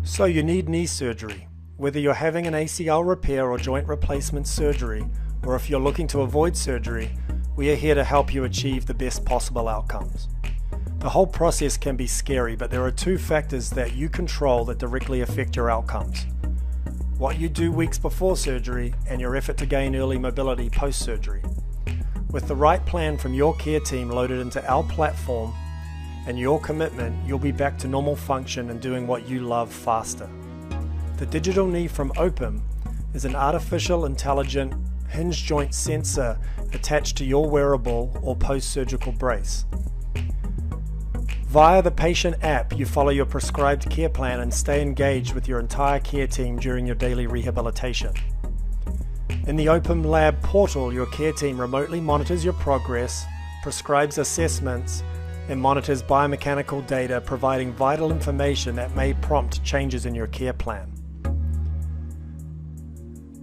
So you need knee surgery. Whether you're having an ACL repair or joint replacement surgery, or if you're looking to avoid surgery, we are here to help you achieve the best possible outcomes. The whole process can be scary, but there are two factors that you control that directly affect your outcomes. What you do weeks before surgery and your effort to gain early mobility post-surgery. With the right plan from your care team loaded into our platform and your commitment, you'll be back to normal function and doing what you love faster. The digital knee from Opum is an artificial intelligent hinge joint sensor attached to your wearable or post-surgical brace. Via the patient app, you follow your prescribed care plan and stay engaged with your entire care team during your daily rehabilitation. In the Opum Lab portal, your care team remotely monitors your progress, prescribes assessments, and monitors biomechanical data, providing vital information that may prompt changes in your care plan.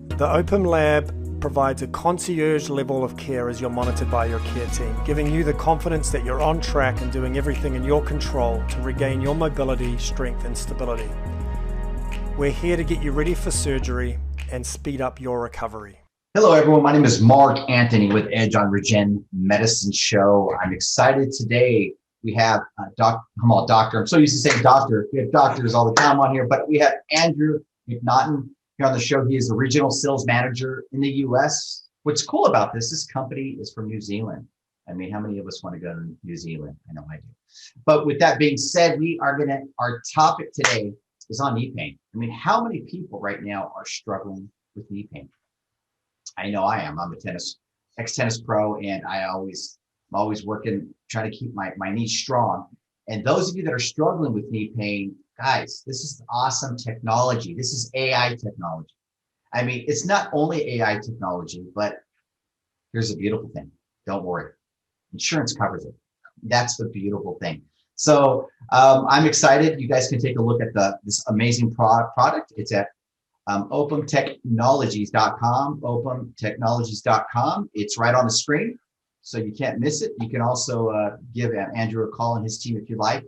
The Opum Lab provides a concierge level of care as you're monitored by your care team, giving you the confidence that you're on track and doing everything in your control to regain your mobility, strength, and stability. We're here to get you ready for surgery and speed up your recovery. Hello, everyone. My name is Mark Anthony with Edge on Regen Medicine Show. I'm excited today. We have doctor. I'm so used to saying doctor. We have doctors all the time on here, but we have Andrew Mcnaughton here on the show. He is the regional sales manager in the U.S. What's cool about this company is from New Zealand. I mean, how many of us want to go to New Zealand? I know I do. But with that being said, our topic today is on knee pain. I mean, how many people right now are struggling with knee pain? I know I am. I'm a ex-tennis pro, and I'm always working, trying to keep my knees strong. And those of you that are struggling with knee pain, guys, this is awesome technology. This is AI technology. I mean, it's not only AI technology, but here's a beautiful thing. Don't worry. Insurance covers it. That's the beautiful thing. So I'm excited. You guys can take a look at this amazing product. It's at opumtechnologies.com, opumtechnologies.com. It's right on the screen, so you can't miss it. You can also give Andrew a call and his team if you like.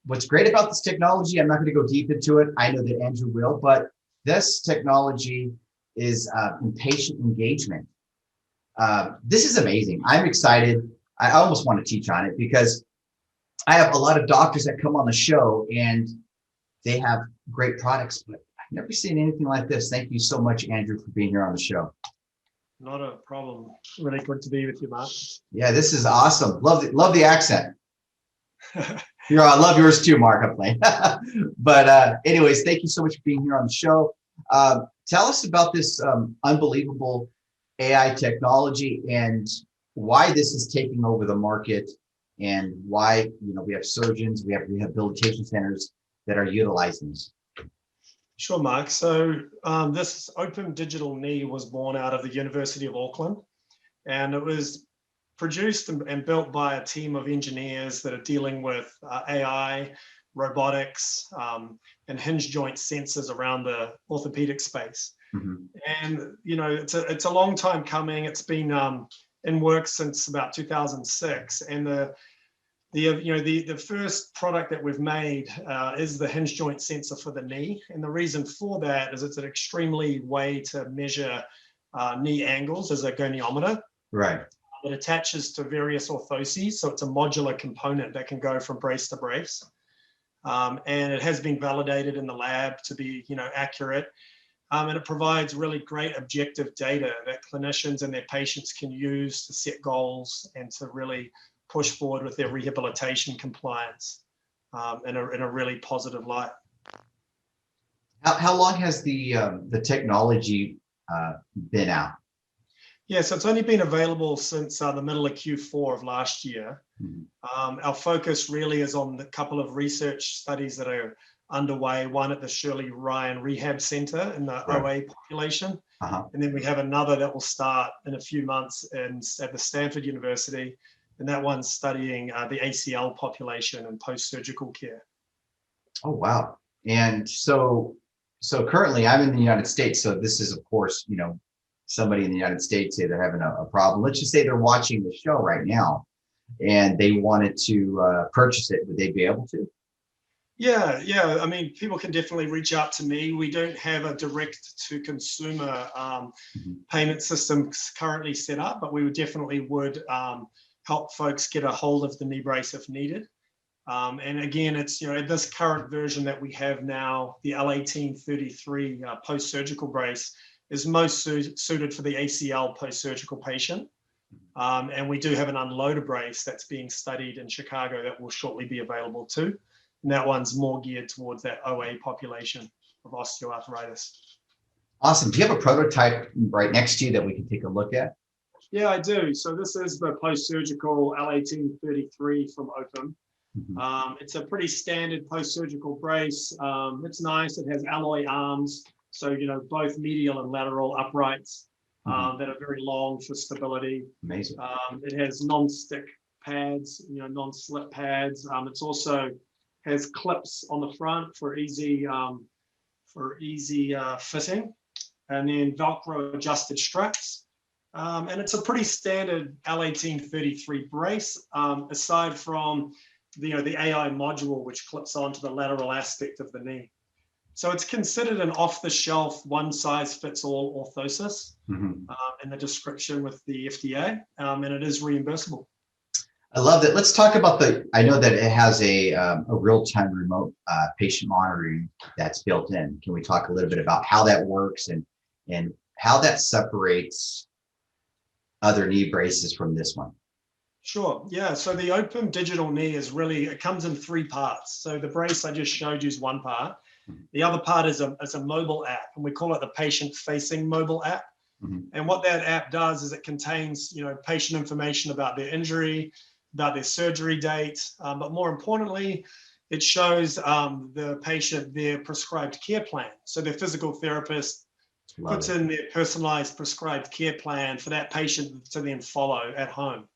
What's great about this technology, I'm not going to go deep into it. I know that Andrew will, but this technology is in patient engagement. This is amazing. I'm excited. I almost want to teach on it because I have a lot of doctors that come on the show and they have great products, but I've never seen anything like this. Thank you so much, Andrew, for being here on the show. Not a problem. Really good to be with you, Mark. Yeah, this is awesome. Love the accent. I love yours too, Mark. I'm playing. But anyways, thank you so much for being here on the show. Tell us about this unbelievable AI technology and why this is taking over the market and why we have surgeons, we have rehabilitation centers that are utilizing this. Sure, Mark. So this Opum Digital Knee was born out of the University of Auckland, and it was produced and built by a team of engineers that are dealing with AI, robotics, and hinge joint sensors around the orthopedic space. Mm-hmm. And it's a long time coming. It's been in work since about 2006, and the first product that we've made is the hinge joint sensor for the knee. And the reason for that is it's an extremely way to measure knee angles as a goniometer. Right. It attaches to various orthoses. So it's a modular component that can go from brace to brace. And it has been validated in the lab to be, accurate. And it provides really great objective data that clinicians and their patients can use to set goals and to really push forward with their rehabilitation compliance in a really positive light. How long has the technology been out? Yeah, so it's only been available since the middle of Q4 of last year. Mm-hmm. Our focus really is on the couple of research studies that are underway, one at the Shirley Ryan Rehab Center in the OA population. Uh-huh. And then we have another that will start in a few months at the Stanford University. And that one's studying the ACL population and post-surgical care. Oh, wow. And so currently I'm in the United States. So this is, of course, somebody in the United States say they're having a problem. Let's just say they're watching the show right now and they wanted to purchase it. Would they be able to? Yeah. I mean, people can definitely reach out to me. We don't have a direct to consumer Mhm. payment system currently set up, but we definitely would help folks get a hold of the knee brace if needed. And again, it's, this current version that we have now, the L1833 post-surgical brace is most suited for the ACL post-surgical patient. And we do have an unloader brace that's being studied in Chicago that will shortly be available too. And that one's more geared towards that OA population of osteoarthritis. Awesome. Do you have a prototype right next to you that we can take a look at? Yeah, I do. So this is the post-surgical L1833 from Open. Mhm. It's a pretty standard post-surgical brace. It's nice. It has alloy arms, so both medial and lateral uprights Mhm. that are very long for stability. Amazing. It has non-stick pads, non-slip pads. It's also has clips on the front for easy fitting, and then Velcro adjusted straps. And it's a pretty standard L1833 brace, aside from the AI module, which clips onto the lateral aspect of the knee. So it's considered an off-the-shelf, one-size-fits-all orthosis Mhm. in the description with the FDA, and it is reimbursable. I love that. Let's talk about I know that it has a real-time remote patient monitoring that's built in. Can we talk a little bit about how that works and how that separates other knee braces from this one? Sure. Yeah. So the Open digital knee it comes in three parts. So the brace I just showed you is one part. Mhm. The other part is a mobile app, and we call it the patient-facing mobile app. Mhm. And what that app does is it contains, patient information about their injury, about their surgery date, but more importantly, it shows the patient their prescribed care plan. So their physical therapist Love puts it. in their personalized prescribed care plan for that patient to then follow at home.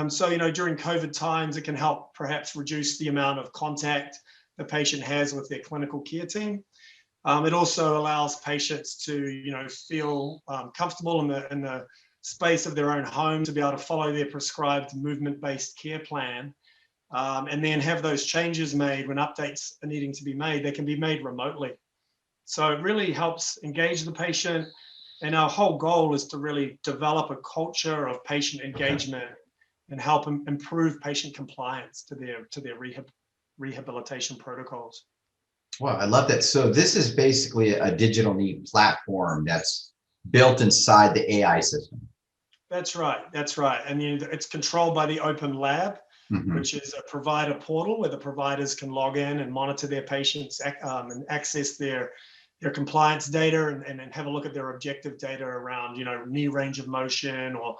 So, during COVID times, it can help perhaps reduce the amount of contact the patient has with their clinical care team. It also allows patients to, feel comfortable in the space of their own home to be able to follow their prescribed movement-based care plan, and then have those changes made when updates are needing to be made. They can be made remotely. So it really helps engage the patient. And our whole goal is to really develop a culture of patient Okay. engagement and help improve patient compliance to their rehabilitation protocols. Well, I love that. So this is basically a digital knee platform that's built inside the AI system. That's right. That's right. And it's controlled by the Open Lab, Mhm. which is a provider portal where the providers can log in and monitor their patients and access their compliance data and have a look at their objective data around, knee range of motion or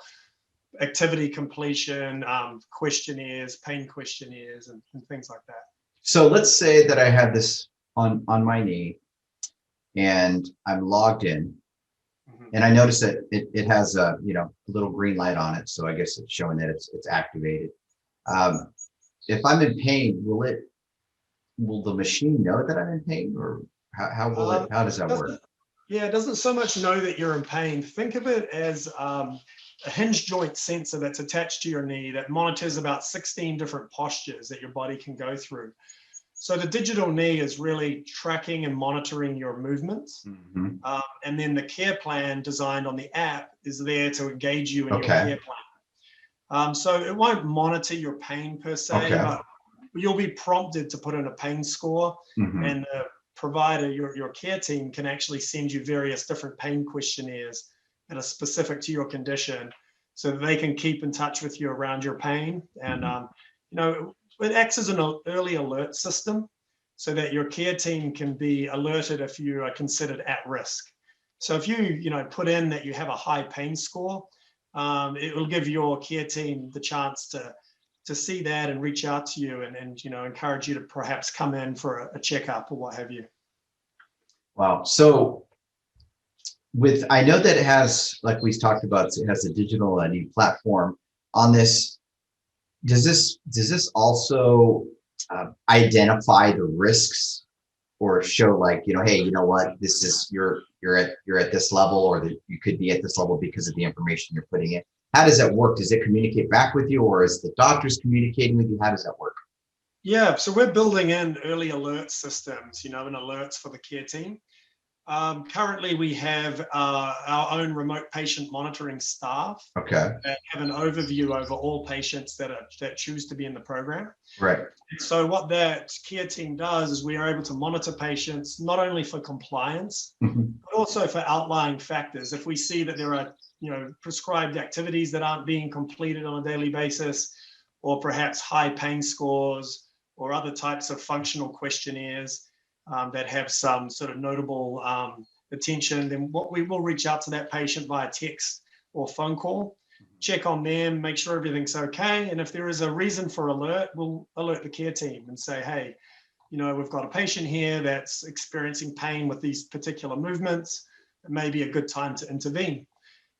activity completion, questionnaires, pain questionnaires, and things like that. So let's say that I have this on my knee and I'm logged in Mhm. and I notice that it has a little green light on it. So I guess it's showing that it's activated. Um, if I'm in pain, will the machine know that I'm in pain, or how does that work? Doesn't, yeah, it doesn't so much know that you're in pain. Think of it as a hinge joint sensor that's attached to your knee that monitors about 16 different postures that your body can go through. So the digital knee is really tracking and monitoring your movements. Mhm. And then the care plan designed on the app is there to engage you in your Okay. care plan. So it won't monitor your pain per se, Okay. but you'll be prompted to put in a pain score, Mhm. and the provider, your care team, can actually send you various different pain questionnaires that are specific to your condition, so that they can keep in touch with you around your pain. And Mhm. it acts as an early alert system, so that your care team can be alerted if you are considered at risk. So if you put in that you have a high pain score, it will give your care team the chance to see that and reach out to you and encourage you to perhaps come in for a checkup or what have you. Wow. So I know that it has, like we talked about, it has a digital knee platform on this. Does this also identify the risks or show like, hey, you know what, this is you're at this level, or that you could be at this level because of the information you're putting in? How does that work? Does it communicate back with you, or is the doctors communicating with you? How does that work? Yeah, so we're building in early alert systems, and alerts for the care team. Currently, we have our own remote patient monitoring staff Okay. that have an overview over all patients that choose to be in the program. Right. So what that care team does is we are able to monitor patients not only for compliance, Mhm. but also for outlying factors. If we see that there are, prescribed activities that aren't being completed on a daily basis, or perhaps high pain scores, or other types of functional questionnaires that have some sort of notable attention, then what we will reach out to that patient via text or phone call, check on them, make sure everything's okay. And if there is a reason for alert, we'll alert the care team and say, hey, we've got a patient here that's experiencing pain with these particular movements. It may be a good time to intervene.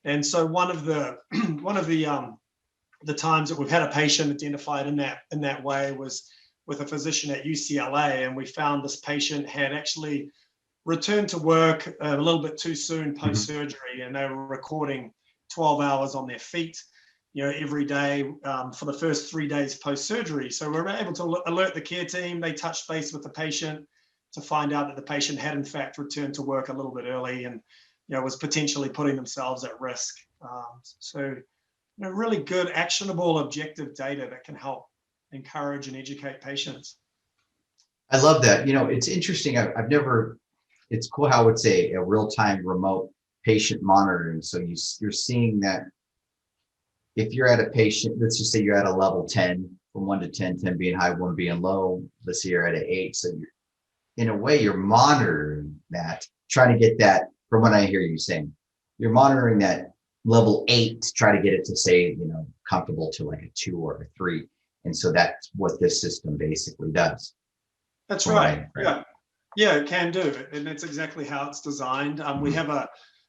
And so one of the the times that we've had a patient identified in that way was with a physician at UCLA, and we found this patient had actually returned to work a little bit too soon Mhm. post-surgery, and they were recording 12 hours on their feet, every day for the first 3 days post-surgery. So we were able to alert the care team. They touched base with the patient to find out that the patient had in fact returned to work a little bit early and was potentially putting themselves at risk. So really good, actionable, objective data that can help encourage and educate patients. I love that. It's interesting. I've never, it's cool how it's a real-time remote patient monitoring. So you're seeing that if you're at a patient, let's just say you're at a level 10, from 1 to 10, 10 being high, 1 being low, let's say you're at an 8. So you're, in a way, you're monitoring that, trying to get that, from what I hear you saying, you're monitoring that level 8 to try to get it to say, comfortable to like a 2 or a 3. And so that's what this system basically does. That's From what right. I, right. Yeah. Yeah, it can do. And that's exactly how it's designed. We have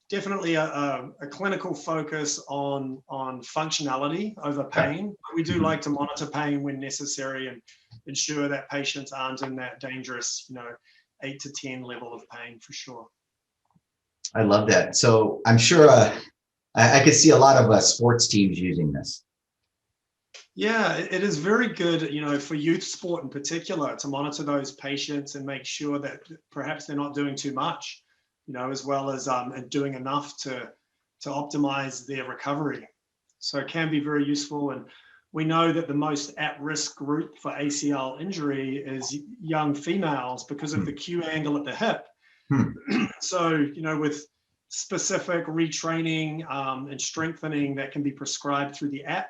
definitely a clinical focus on functionality over Okay. pain. We do like to monitor pain when necessary and ensure that patients aren't in that dangerous, 8 to 10 level of pain for sure. I love that. So I'm sure I could see a lot of sports teams using this. Yeah, it is very good, for youth sport in particular, to monitor those patients and make sure that perhaps they're not doing too much, as well as doing enough to optimize their recovery. So it can be very useful. And we know that the most at-risk group for ACL injury is young females because of the Q angle at the hip. So, with specific retraining and strengthening that can be prescribed through the app,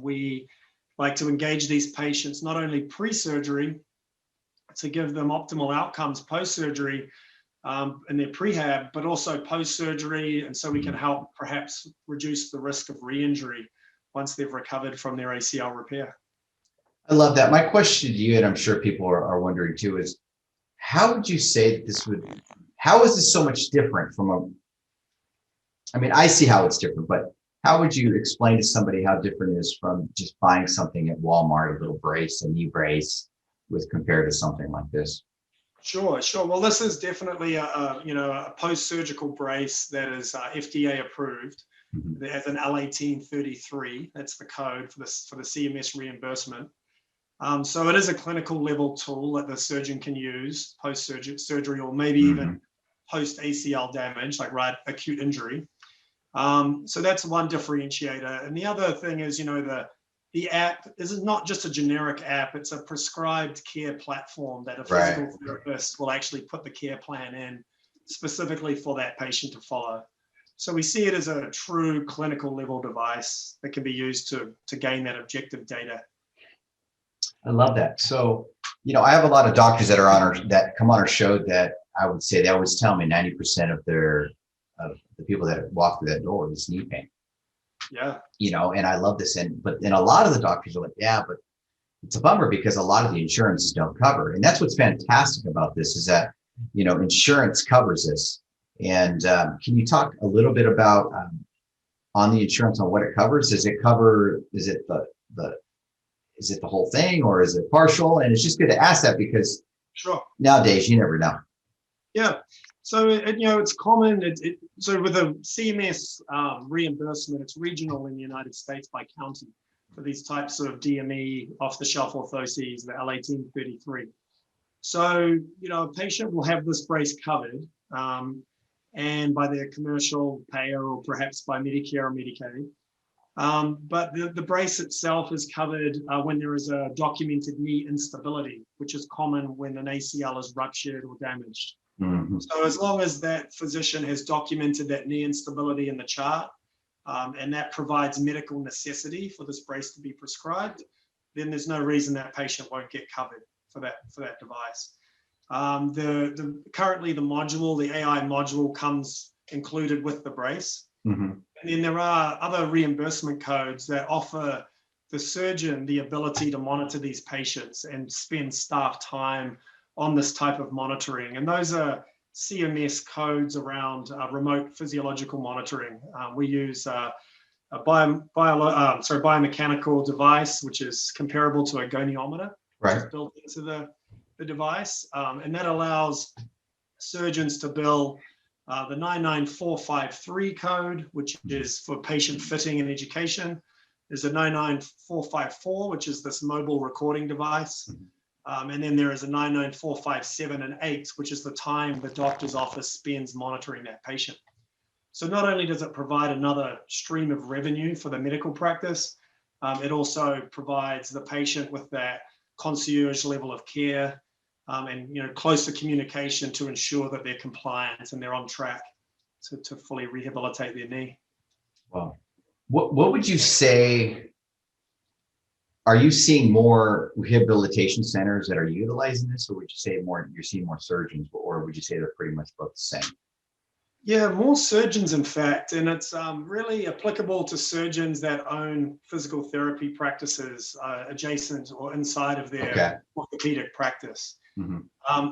we like to engage these patients not only pre-surgery to give them optimal outcomes post-surgery in their prehab, but also post-surgery. And so we can help perhaps reduce the risk of re-injury once they've recovered from their ACL repair. I love that. My question to you, and I'm sure people are wondering too, is how would you say that how is this so much different I mean, I see how it's different, but how would you explain to somebody how different it is from just buying something at Walmart, a little brace, a knee brace, with compared to something like this? Sure. Well, this is definitely a post-surgical brace that is FDA approved. Mhm. It has an L1833. That's the code for the CMS reimbursement. So it is a clinical level tool that the surgeon can use post-surgery or maybe even post-ACL damage, like acute injury. So that's one differentiator. And the other thing is, the app is not just a generic app, it's a prescribed care platform that a physical therapist will actually put the care plan in specifically for that patient to follow. So we see it as a true clinical level device that can be used to gain that objective data. I love that. So, I have a lot of doctors that come on our show that I would say they always tell me 90% of the people that walk through that door is knee pain. Yeah. And I love this. But a lot of the doctors are like, yeah, but it's a bummer because a lot of the insurances don't cover. And that's what's fantastic about this is that, insurance covers this. And can you talk a little bit about on the insurance on what it covers? Does it cover, is it the whole thing or is it partial? And it's just good to ask that because nowadays you never know. Yeah. So, it's common. So with a CMS reimbursement, it's regional in the United States by county. for these types of DME off-the-shelf orthoses, the L1833. So, a patient will have this brace covered, and by their commercial payer or perhaps by Medicare or Medicaid. But the brace itself is covered when there is a documented knee instability, which is common when an ACL is ruptured or damaged. Mm-hmm. So as long as that physician has documented that knee instability in the chart, and that provides medical necessity for this brace to be prescribed, then there's no reason that patient won't get covered for that device. Currently the module, the AI module, comes included with the brace. Mm-hmm. And then there are other reimbursement codes that offer the surgeon the ability to monitor these patients and spend staff time on this type of monitoring. And those are CMS codes around remote physiological monitoring. We use a biomechanical device, which is comparable to a goniometer, Right. which is built into the device. And that allows surgeons to bill the 99453 code, which is for patient fitting and education. There's a 99454, which is this mobile recording device. And then there is a 99457 and 8, which is the time the doctor's office spends monitoring that patient. So not only does it provide another stream of revenue for the medical practice, it also provides the patient with that concierge level of care, and closer communication to ensure that they're compliant and they're on track to fully rehabilitate their knee. Wow. What would you say? Are you seeing more rehabilitation centers that are utilizing this, or would you say you're seeing more surgeons, or would you say they're pretty much both the same? Yeah, more surgeons, in fact, and it's really applicable to surgeons that own physical therapy practices adjacent or inside of their orthopedic practice. Mm-hmm.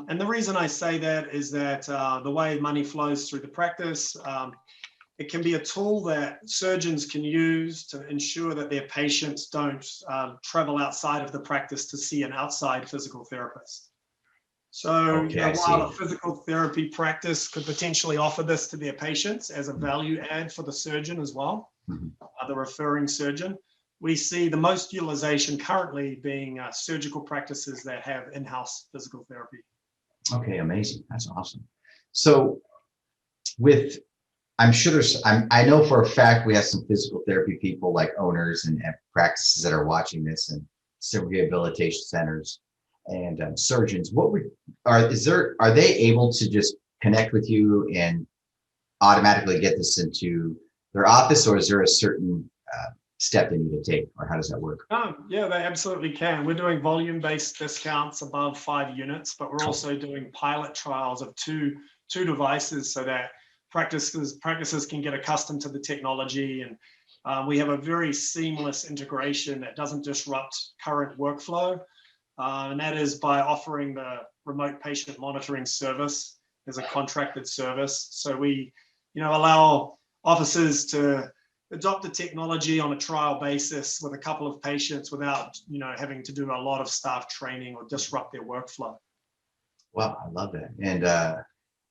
And the reason I say that is that the way money flows through the practice, it can be a tool that surgeons can use to ensure that their patients don't travel outside of the practice to see an outside physical therapist. So while a physical therapy practice could potentially offer this to their patients as a value add for the surgeon as well, the referring surgeon, we see the most utilization currently being surgical practices that have in-house physical therapy. Okay, amazing. That's awesome. So I'm sure I know for a fact we have some physical therapy people, like owners and practices, that are watching this, and some rehabilitation centers and surgeons. Are they able to just connect with you and automatically get this into their office, or is there a certain step they need to take, or how does that work? Yeah, they absolutely can. We're doing volume-based discounts above 5 units, but we're also doing pilot trials of two devices so that practices can get accustomed to the technology, and we have a very seamless integration that doesn't disrupt current workflow, and that is by offering the remote patient monitoring service as a contracted service. So we, allow offices to adopt the technology on a trial basis with a couple of patients without, having to do a lot of staff training or disrupt their workflow. Wow, I love that. And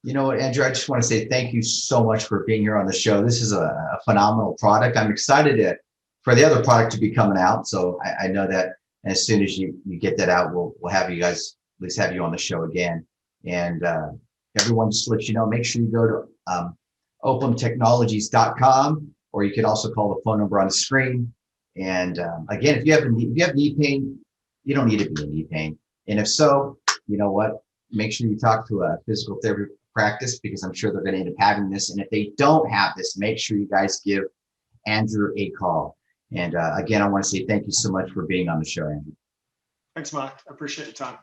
you know what, Andrew, I just want to say thank you so much for being here on the show. This is a phenomenal product. I'm excited for the other product to be coming out. So I know that as soon as you get that out, we'll have you guys, at least have you on the show again. And everyone, just to let you know, make sure you go to opumtechnologies.com, or you can also call the phone number on the screen. And again, if you have knee pain, you don't need to be in knee pain. And if so, you know what? Make sure you talk to a physical therapy practice, because I'm sure they're going to end up having this. And if they don't have this, make sure you guys give Andrew a call. And again, I want to say thank you so much for being on the show, Andrew. Thanks, Mark. I appreciate your time.